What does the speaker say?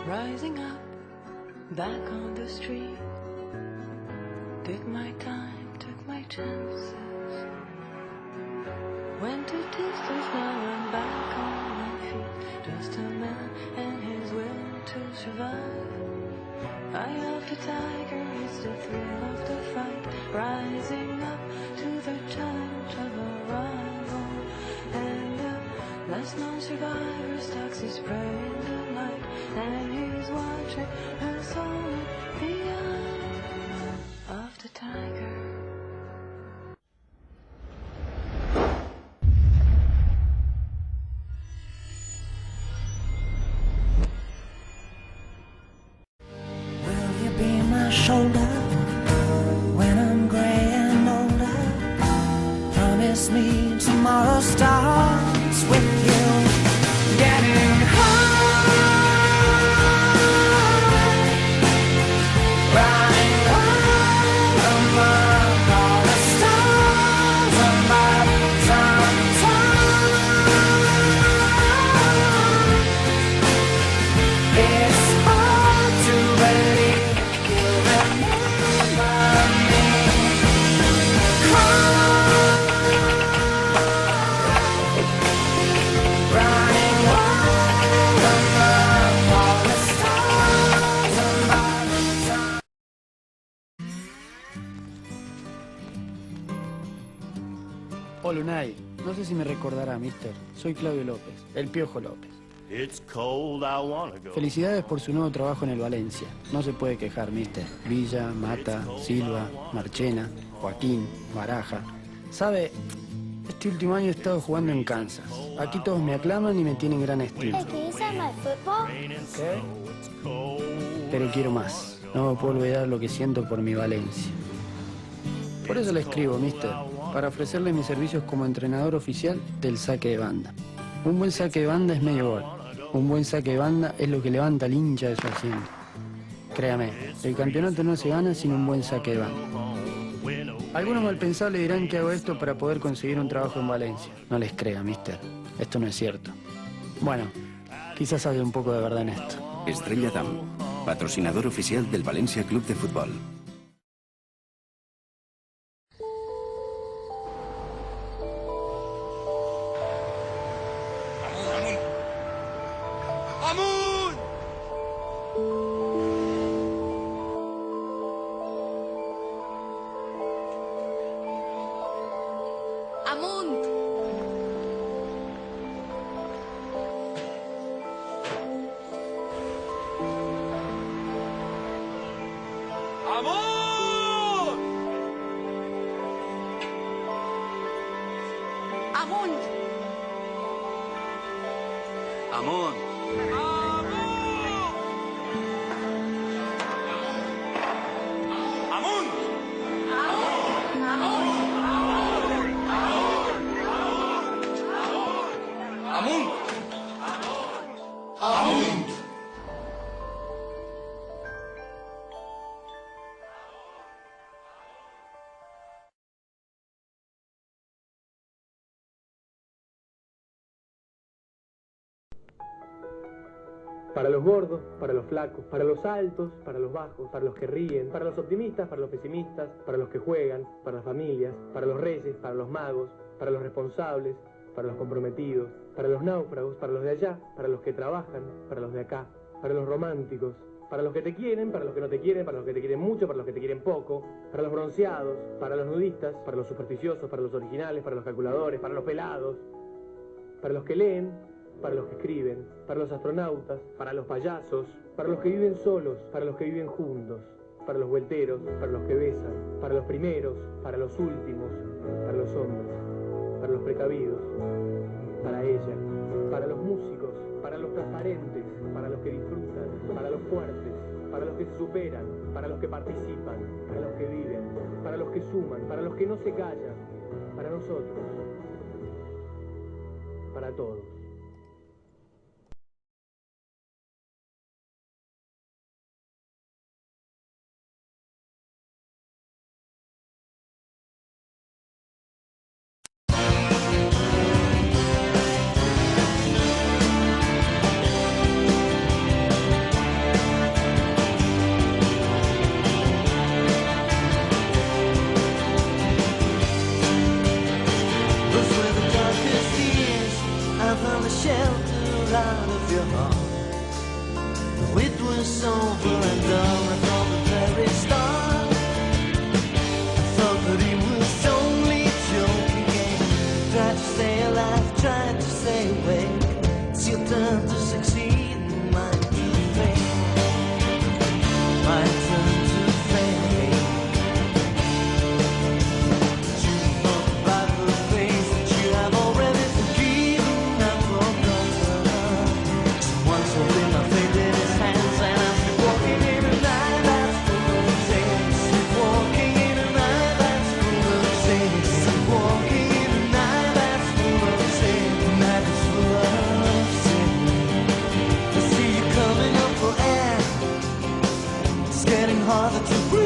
Rising up, back on the street. Did my time, took my chances. Went to distance, now I'm back on my feet. Just a man and his will to survive. Eye of the tiger, it's the thrill of the fight. Rising up to the challenge of arrival. And the last known survivor stalks his prey in the night. And he's watching us all with the eye of the tiger. Shoulder when I'm gray and older. Promise me tomorrow starts with you. Getting high, riding wild above all the stars above sunshine. It's hard to believe. Hola Unai, no sé si me recordará, mister. Soy Claudio López, el Piojo López. Felicidades por su nuevo trabajo en el Valencia. No se puede quejar, mister. Villa, Mata, Silva, Marchena, Joaquín, Baraja. ¿Sabe? Este último año he estado jugando en Kansas. Aquí todos me aclaman y me tienen gran estima. ¿Qué? Pero quiero más. No me puedo olvidar lo que siento por mi Valencia. Por eso le escribo, mister, para ofrecerle mis servicios como entrenador oficial del saque de banda. Un buen saque de banda es medio gol. Un buen saque de banda es lo que levanta al hincha de su asiento. Créame, el campeonato no se gana sin un buen saque de banda. Algunos malpensables dirán que hago esto para poder conseguir un trabajo en Valencia. No les crea, mister. Esto no es cierto. Bueno, quizás haya un poco de verdad en esto. Estrella Damm, patrocinador oficial del Valencia Club de Fútbol. Para los gordos, para los flacos, para los altos, para los bajos, para los que ríen, para los optimistas, para los pesimistas, para los que juegan, para las familias, para los reyes, para los magos, para los responsables, para los comprometidos, para los náufragos, para los de allá, para los que trabajan, para los de acá, para los románticos, para los que te quieren, para los que no te quieren, para los que te quieren mucho, para los que te quieren poco, para los bronceados, para los nudistas, para los supersticiosos, para los originales, para los calculadores, para los pelados, para los que leen, para los que escriben, para los astronautas, para los payasos, para los que viven solos, para los que viven juntos, para los vuelteros, para los que besan, para los primeros, para los últimos, para los hombres, para los precavidos, para ella, para los músicos, para los transparentes, para los que disfrutan, para los fuertes, para los que se superan, para los que participan, para los que viven, para los que suman, para los que no se callan, para nosotros, para todos. out of your heart. No, it was over and done from the very start. I thought that he was only joking and tried to stay alive, tried to stay awake. It's your turn to succeed, mine to fail. My turn to fail. You know by the face that you have already forgiven and forgotten. Someone's holding my fate in his hands and I'm sleepwalking in a night that's full of sin. Sleepwalking in a night that's full of sin. Sleepwalking in a night that's full of sin. Night is full of sin. I see you coming up for air. It's getting harder to breathe.